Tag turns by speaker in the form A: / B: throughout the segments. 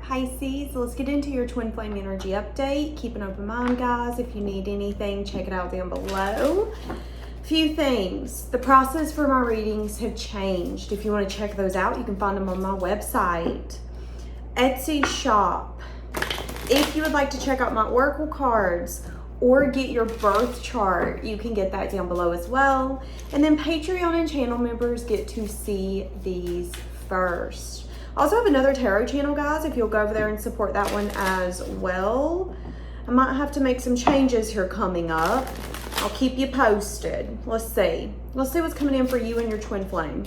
A: Pisces. Let's get into your twin flame energy update. Keep an open mind, guys. If you need anything, check it out down below. Few things. The process for my readings have changed. If you want to check those out, you can find them on my website. Etsy shop. If you would like to check out my oracle cards or get your birth chart, you can get that down below as well. And then Patreon and channel members get to see these first. I also have another tarot channel, guys, if you'll go over there and support that one as well. I might have to make some changes here coming up. I'll keep you posted. Let's see what's coming in for you and your twin flame.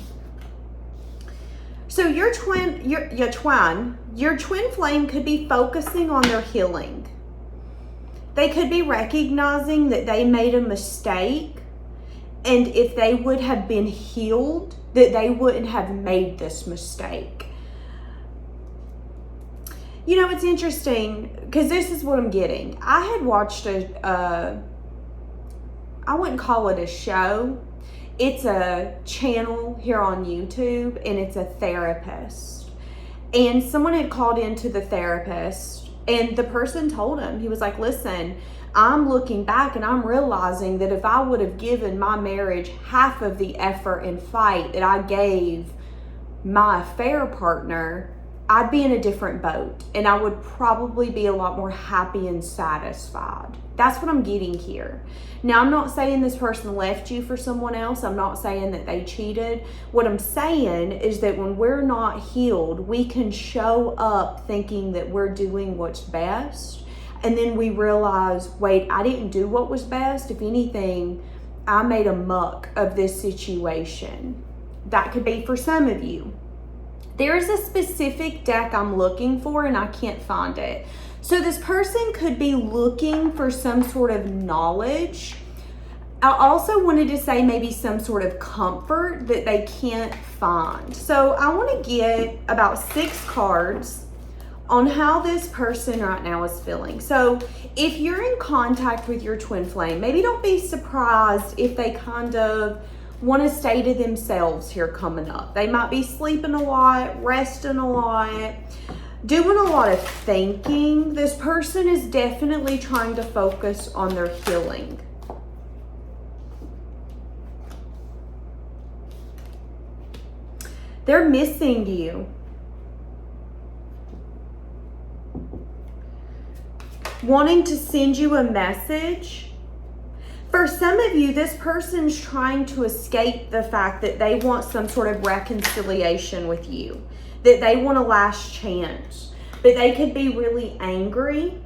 A: So your twin flame could be focusing on their healing. They could be recognizing that they made a mistake, and if they would have been healed, that they wouldn't have made this mistake. You know, it's interesting because this is what I'm getting. I had watched I wouldn't call it a show. It's a channel here on YouTube, and it's a therapist. And someone had called into the therapist, and the person told him, he was like, listen, I'm looking back and I'm realizing that if I would have given my marriage half of the effort and fight that I gave my affair partner, I'd be in a different boat, and I would probably be a lot more happy and satisfied. That's what I'm getting here. Now, I'm not saying this person left you for someone else. I'm not saying that they cheated. What I'm saying is that when we're not healed, we can show up thinking that we're doing what's best, and then we realize, wait, I didn't do what was best. If anything, I made a muck of this situation. That could be for some of you. There is a specific deck I'm looking for, and I can't find it. So this person could be looking for some sort of knowledge. I also wanted to say maybe some sort of comfort that they can't find. So I want to get about 6 cards on how this person right now is feeling. So if you're in contact with your twin flame, maybe don't be surprised if they kind of want to stay to themselves here coming up. They might be sleeping a lot, resting a lot, doing a lot of thinking. This person is definitely trying to focus on their healing. They're missing you. Wanting to send you a message. For some of you, this person's trying to escape the fact that they want some sort of reconciliation with you, that they want a last chance, but they could be really angry.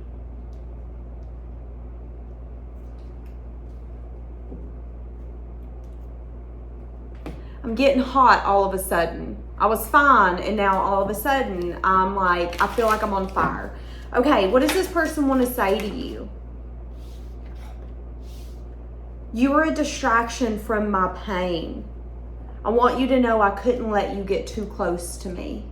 A: I'm getting hot all of a sudden. I was fine, and now all of a sudden, I'm like, I feel like I'm on fire. Okay, what does this person want to say to you? You are a distraction from my pain. I want you to know I couldn't let you get too close to me.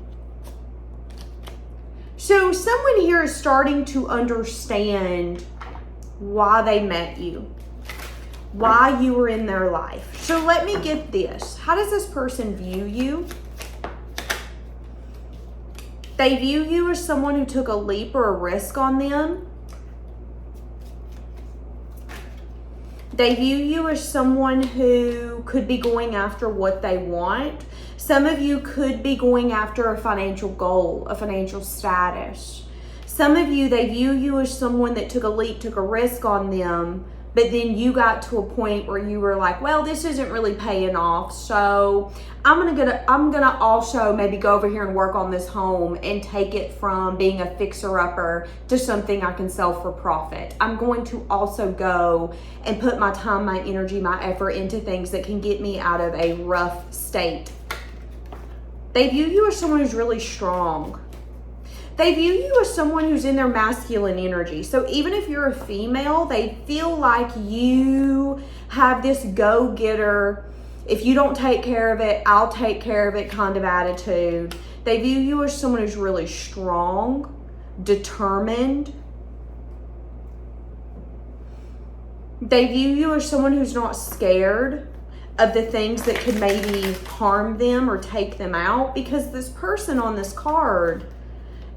A: So someone here is starting to understand why they met you, why you were in their life. So let me get this. How does this person view you? They view you as someone who took a leap or a risk on them. They view you as someone who could be going after what they want. Some of you could be going after a financial goal, a financial status. Some of you, they view you as someone that took a leap, took a risk on them, but then you got to a point where you were like, well, this isn't really paying off, so I'm gonna also maybe go over here and work on this home and take it from being a fixer-upper to something I can sell for profit. I'm going to also go and put my time, my energy, my effort into things that can get me out of a rough state. They view you as someone who's really strong. They view you as someone who's in their masculine energy. So even if you're a female, they feel like you have this go-getter, if you don't take care of it, I'll take care of it kind of attitude. They view you as someone who's really strong, determined. They view you as someone who's not scared of the things that could maybe harm them or take them out, because this person on this card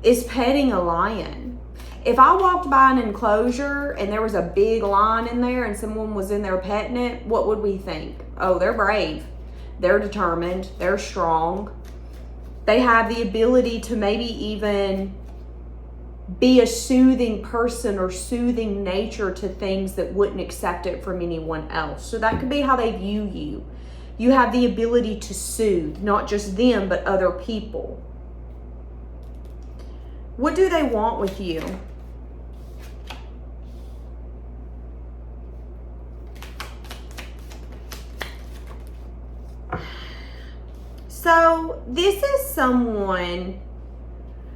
A: is petting a lion. If I walked by an enclosure and there was a big lion in there and someone was in there petting it, what would we think? Oh, they're brave. They're determined. They're strong. They have the ability to maybe even be a soothing person or soothing nature to things that wouldn't accept it from anyone else. So that could be how they view you. You have the ability to soothe, not just them, but other people. What do they want with you? So this is someone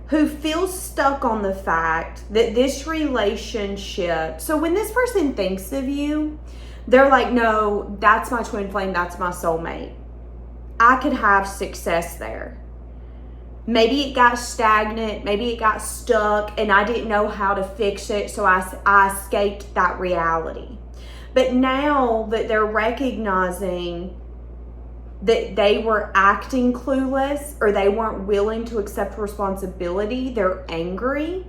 A: who feels stuck on the fact that this relationship, so when this person thinks of you, they're like, no, that's my twin flame, that's my soulmate. I could have success there. Maybe it got stagnant, maybe it got stuck, and I didn't know how to fix it, so I escaped that reality. But now that they're recognizing that they were acting clueless or they weren't willing to accept responsibility, they're angry,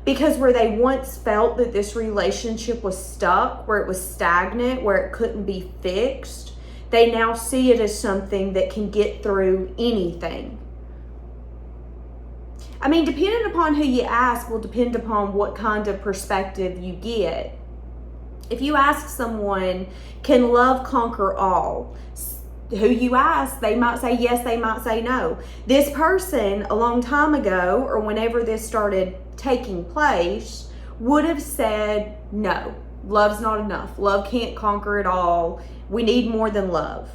A: because where they once felt that this relationship was stuck, where it was stagnant, where it couldn't be fixed, they now see it as something that can get through anything. I mean, depending upon who you ask will depend upon what kind of perspective you get. If you ask someone, can love conquer all? Who you ask, they might say yes, they might say no. This person, a long time ago, or whenever this started taking place, would have said no. Love's not enough. Love can't conquer it all. We need more than love.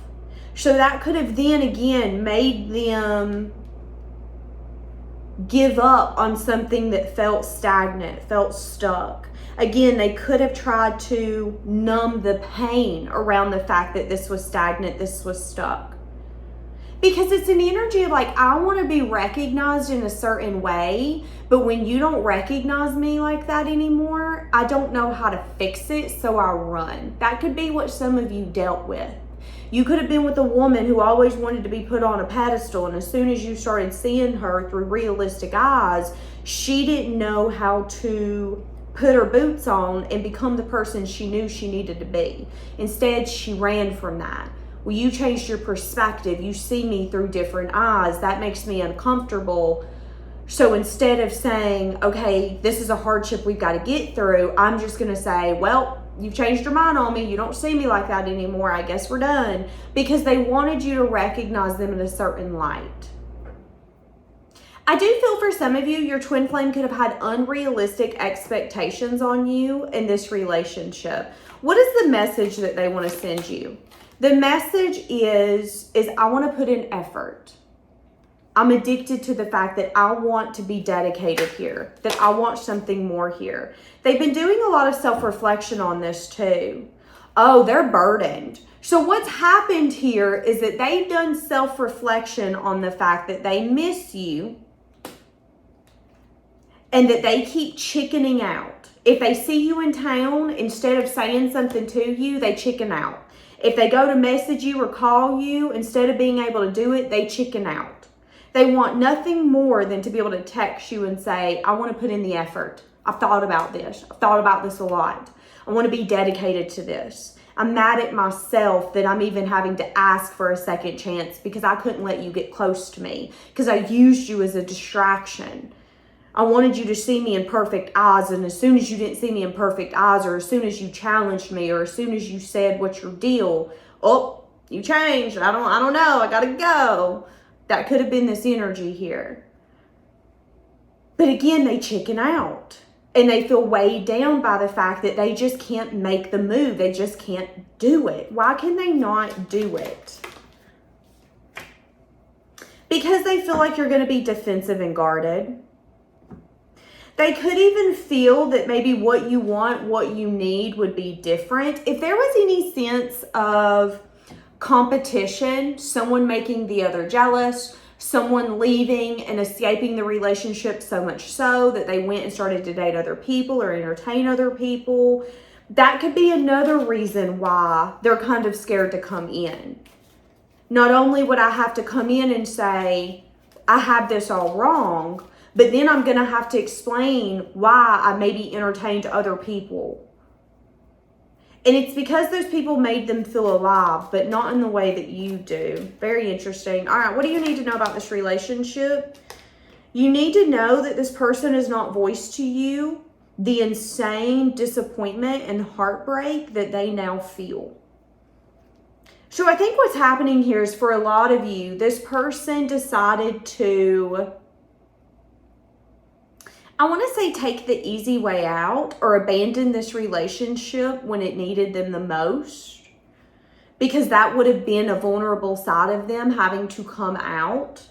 A: So that could have then again made them give up on something that felt stagnant, felt stuck. Again, they could have tried to numb the pain around the fact that this was stagnant, this was stuck. Because it's an energy of like, I want to be recognized in a certain way, but when you don't recognize me like that anymore, I don't know how to fix it, so I run. That could be what some of you dealt with. You could have been with a woman who always wanted to be put on a pedestal, and as soon as you started seeing her through realistic eyes, she didn't know how to put her boots on and become the person she knew she needed to be. Instead, she ran from that. Well, you changed your perspective. You see me through different eyes. That makes me uncomfortable. So instead of saying, okay, this is a hardship we've got to get through, I'm just going to say, well, you've changed your mind on me. You don't see me like that anymore. I guess we're done. Because they wanted you to recognize them in a certain light. I do feel for some of you, your twin flame could have had unrealistic expectations on you in this relationship. What is the message that they want to send you? The message is I want to put in effort. I'm addicted to the fact that I want to be dedicated here, that I want something more here. They've been doing a lot of self-reflection on this too. Oh, they're burdened. So what's happened here is that they've done self-reflection on the fact that they miss you and that they keep chickening out. If they see you in town, instead of saying something to you, they chicken out. If they go to message you or call you, instead of being able to do it, they chicken out. They want nothing more than to be able to text you and say, I want to put in the effort. I've thought about this. I've thought about this a lot. I want to be dedicated to this. I'm mad at myself that I'm even having to ask for a second chance because I couldn't let you get close to me because I used you as a distraction. I wanted you to see me in perfect eyes, and as soon as you didn't see me in perfect eyes, or as soon as you challenged me, or as soon as you said, what's your deal? Oh, you changed. I don't know. I gotta go. That could have been this energy here. But again, they chicken out. And they feel weighed down by the fact that they just can't make the move. They just can't do it. Why can they not do it? Because they feel like you're going to be defensive and guarded. They could even feel that maybe what you want, what you need would be different. If there was any sense of competition, someone making the other jealous, someone leaving and escaping the relationship so much so that they went and started to date other people or entertain other people, that could be another reason why they're kind of scared to come in. Not only would I have to come in and say, I have this all wrong, But then I'm going to have to explain why I maybe entertained other people. And it's because those people made them feel alive, but not in the way that you do. Very interesting. All right, what do you need to know about this relationship? You need to know that this person has not voiced to you the insane disappointment and heartbreak that they now feel. So I think what's happening here is, for a lot of you, this person decided to, I want to say, take the easy way out or abandon this relationship when it needed them the most, because that would have been a vulnerable side of them having to come out.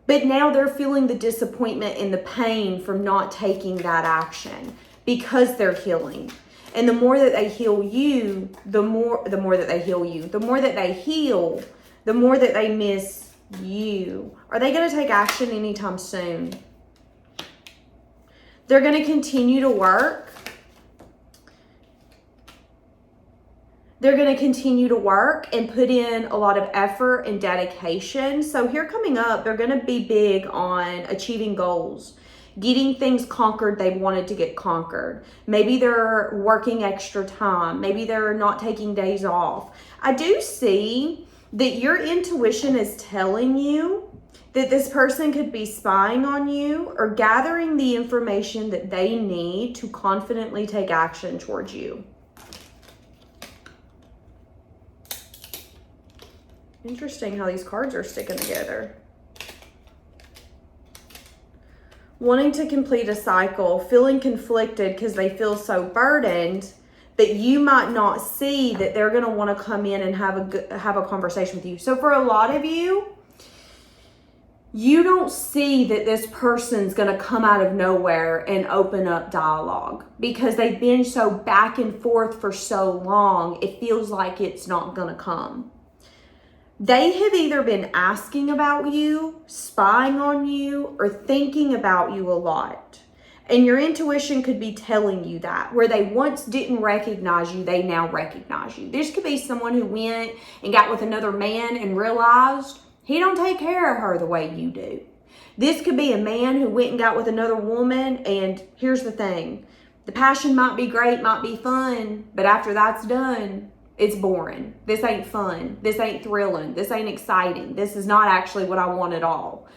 A: But now they're feeling the disappointment and the pain from not taking that action because they're healing. And the more that they heal you, the more that they heal you, the more that they heal, the more that they miss you. Are they going to take action anytime soon? They're going to continue to work. They're going to continue to work and put in a lot of effort and dedication. So here coming up, they're going to be big on achieving goals, getting things conquered they wanted to get conquered. Maybe they're working extra time. Maybe they're not taking days off. I do see that your intuition is telling you that this person could be spying on you or gathering the information that they need to confidently take action towards you. Interesting how these cards are sticking together. Wanting to complete a cycle, feeling conflicted because they feel so burdened, but you might not see that they're going to want to come in and have a conversation with you. So for a lot of you, you don't see that this person's going to come out of nowhere and open up dialogue because they've been so back and forth for so long, it feels like it's not going to come. They have either been asking about you, spying on you, or thinking about you a lot. And your intuition could be telling you that. Where they once didn't recognize you, they now recognize you. This could be someone who went and got with another man and realized he don't take care of her the way you do. This could be a man who went and got with another woman, and here's the thing. The passion might be great, might be fun, but after that's done, it's boring. This ain't fun. This ain't thrilling. This ain't exciting. This is not actually what I want at all.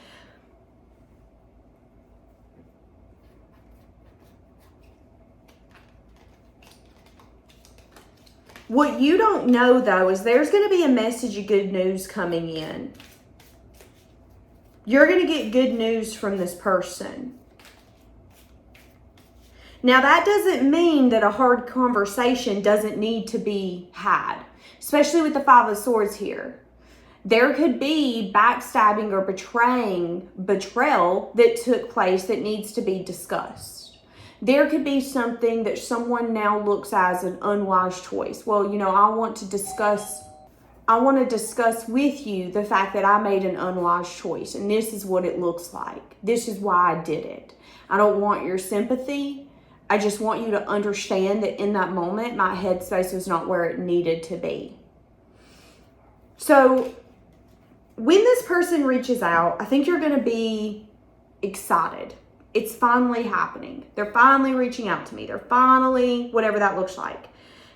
A: What you don't know, though, is there's going to be a message of good news coming in. You're going to get good news from this person. Now, that doesn't mean that a hard conversation doesn't need to be had, especially with the Five of Swords here. There could be backstabbing or betrayal that took place that needs to be discussed. There could be something that someone now looks as an unwise choice. Well, I want to discuss with you the fact that I made an unwise choice, and this is what it looks like. This is why I did it. I don't want your sympathy. I just want you to understand that in that moment, my headspace was not where it needed to be. So when this person reaches out, I think you're going to be excited. It's finally happening. They're finally reaching out to me. They're finally, whatever that looks like.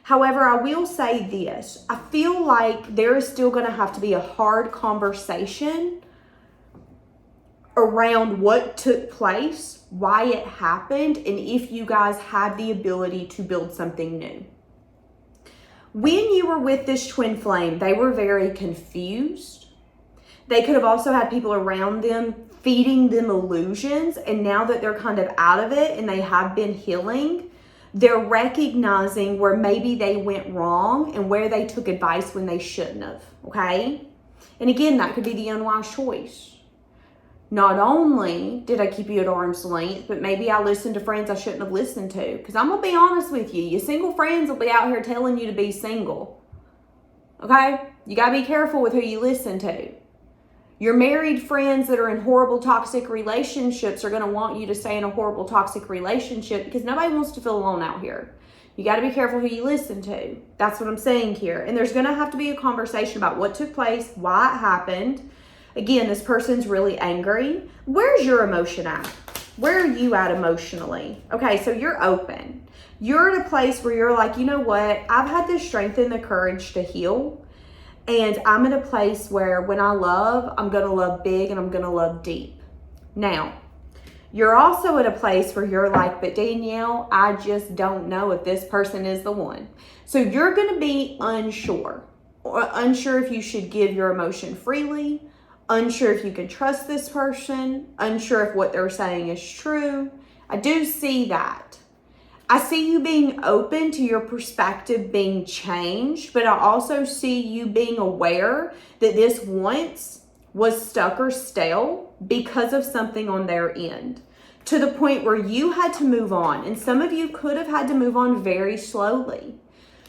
A: However, I will say this. I feel like there is still going to have to be a hard conversation around what took place, why it happened, and if you guys had the ability to build something new. When you were with this twin flame, they were very confused. They could have also had people around them feeding them illusions, and now that they're kind of out of it and they have been healing, they're recognizing where maybe they went wrong and where they took advice when they shouldn't have, okay? And again, that could be the unwise choice. Not only did I keep you at arm's length, but maybe I listened to friends I shouldn't have listened to. Because I'm going to be honest with you. Your single friends will be out here telling you to be single. Okay? You got to be careful with who you listen to. Your married friends that are in horrible toxic relationships are going to want you to stay in a horrible toxic relationship because nobody wants to feel alone out here. You got to be careful who you listen to. That's what I'm saying here. And there's going to have to be a conversation about what took place, why it happened. Again, this person's really angry. Where's your emotion at? Where are you at emotionally? Okay, so you're open. You're at a place where you're like, you know what? I've had the strength and the courage to heal. And I'm at a place where when I love, I'm going to love big and I'm going to love deep. Now, you're also at a place where you're like, but Danielle, I just don't know if this person is the one. So you're going to be unsure, or unsure if you should give your emotion freely, unsure if you can trust this person, unsure if what they're saying is true. I do see that. I see you being open to your perspective being changed, but I also see you being aware that this once was stuck or stale because of something on their end, to the point where you had to move on. And some of you could have had to move on very slowly.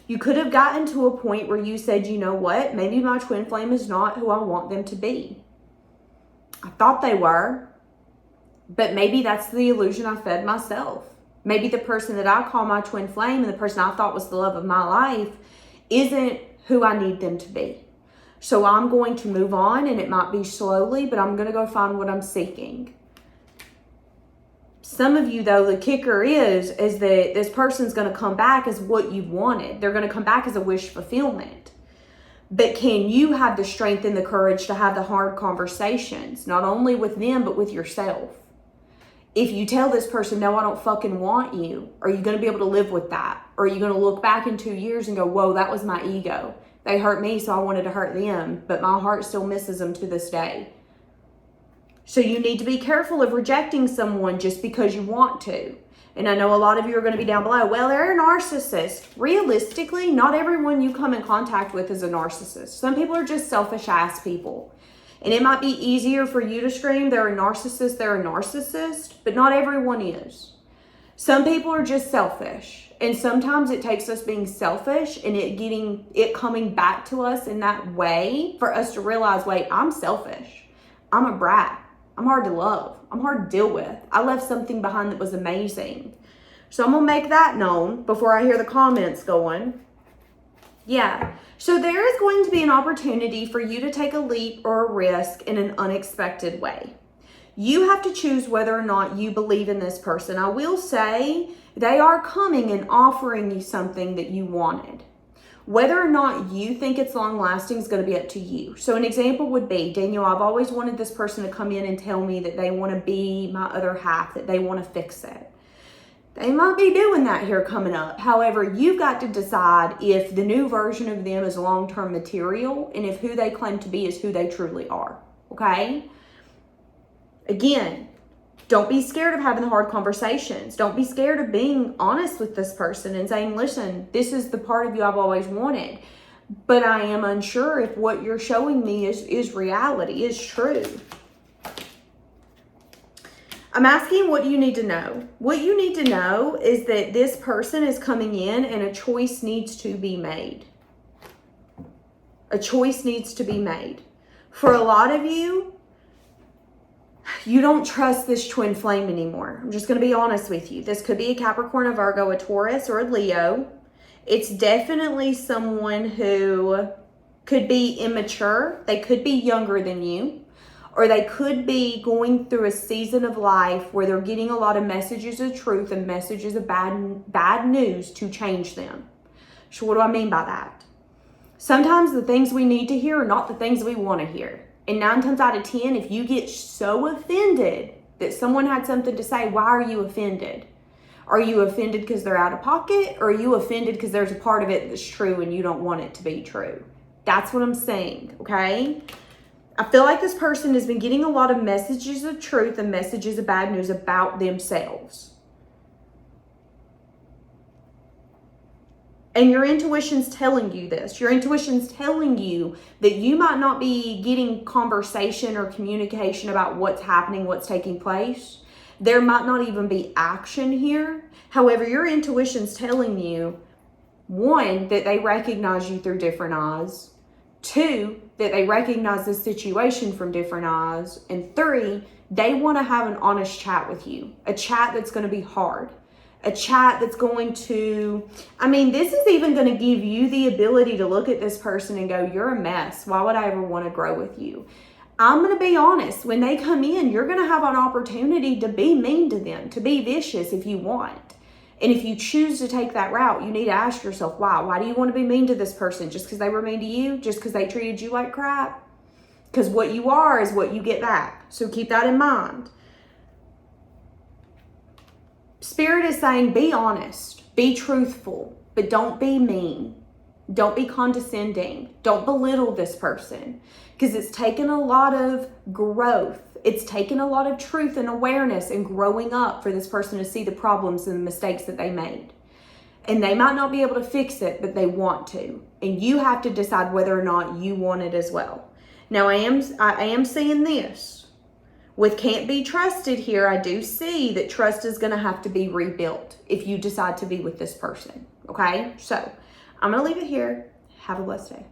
A: You could have gotten to a point where you said, you know what, maybe my twin flame is not who I want them to be. I thought they were, but maybe that's the illusion I fed myself. Maybe the person that I call my twin flame and the person I thought was the love of my life isn't who I need them to be. So I'm going to move on, and it might be slowly, but I'm going to go find what I'm seeking. Some of you, though, the kicker is that this person's going to come back as what you wanted. They're going to come back as a wish fulfillment. But can you have the strength and the courage to have the hard conversations, not only with them, but with yourself? If you tell this person, no, I don't fucking want you, are you going to be able to live with that? Or are you going to look back in 2 years and go, whoa, that was my ego. They hurt me, so I wanted to hurt them, but my heart still misses them to this day. So you need to be careful of rejecting someone just because you want to. And I know a lot of you are going to be down below, well, they're a narcissist. Realistically, not everyone you come in contact with is a narcissist. Some people are just selfish ass people. And it might be easier for you to scream, they're a narcissist, but not everyone is. Some people are just selfish. And sometimes it takes us being selfish and it coming back to us in that way for us to realize, wait, I'm selfish. I'm a brat. I'm hard to love. I'm hard to deal with. I left something behind that was amazing. So I'm going to make that known before I hear the comments going. Yeah. So there is going to be an opportunity for you to take a leap or a risk in an unexpected way. You have to choose whether or not you believe in this person. I will say they are coming and offering you something that you wanted. Whether or not you think it's long lasting is going to be up to you. So an example would be, Daniel, I've always wanted this person to come in and tell me that they want to be my other half, that they want to fix it. They might be doing that here coming up. However, you've got to decide if the new version of them is long-term material and if who they claim to be is who they truly are. Okay? Again, don't be scared of having the hard conversations. Don't be scared of being honest with this person and saying, listen, this is the part of you I've always wanted, but I am unsure if what you're showing me is reality, is true. I'm asking, what do you need to know? What you need to know is that this person is coming in and a choice needs to be made. A choice needs to be made. For a lot of you, you don't trust this twin flame anymore. I'm just going to be honest with you. This could be a Capricorn, a Virgo, a Taurus, or a Leo. It's definitely someone who could be immature. They could be younger than you. Or they could be going through a season of life where they're getting a lot of messages of truth and messages of bad news to change them. So what do I mean by that? Sometimes the things we need to hear are not the things we want to hear. And 9 times out of 10, if you get so offended that someone had something to say, why are you offended? Are you offended because they're out of pocket? Or are you offended because there's a part of it that's true and you don't want it to be true? That's what I'm saying, okay? I feel like this person has been getting a lot of messages of truth and messages of bad news about themselves. And your intuition's telling you this. Your intuition's telling you that you might not be getting conversation or communication about what's happening, what's taking place. There might not even be action here. However, your intuition's telling you, 1, that they recognize you through different eyes. 2, that they recognize the situation from different eyes. And 3, they want to have an honest chat with you. A chat that's going to be hard. A chat that's going to, this is even going to give you the ability to look at this person and go, you're a mess. Why would I ever want to grow with you? I'm going to be honest. When they come in, you're going to have an opportunity to be mean to them, to be vicious if you want. And if you choose to take that route, you need to ask yourself, why? Why do you want to be mean to this person? Just because they were mean to you? Just because they treated you like crap? Because what you are is what you get back. So keep that in mind. Spirit is saying, be honest, be truthful, but don't be mean. Don't be condescending. Don't belittle this person, because it's taken a lot of growth. It's taken a lot of truth and awareness and growing up for this person to see the problems and the mistakes that they made. And they might not be able to fix it, but they want to. And you have to decide whether or not you want it as well. Now, I am seeing this. With can't be trusted here, I do see that trust is going to have to be rebuilt if you decide to be with this person. Okay? So, I'm going to leave it here. Have a blessed day.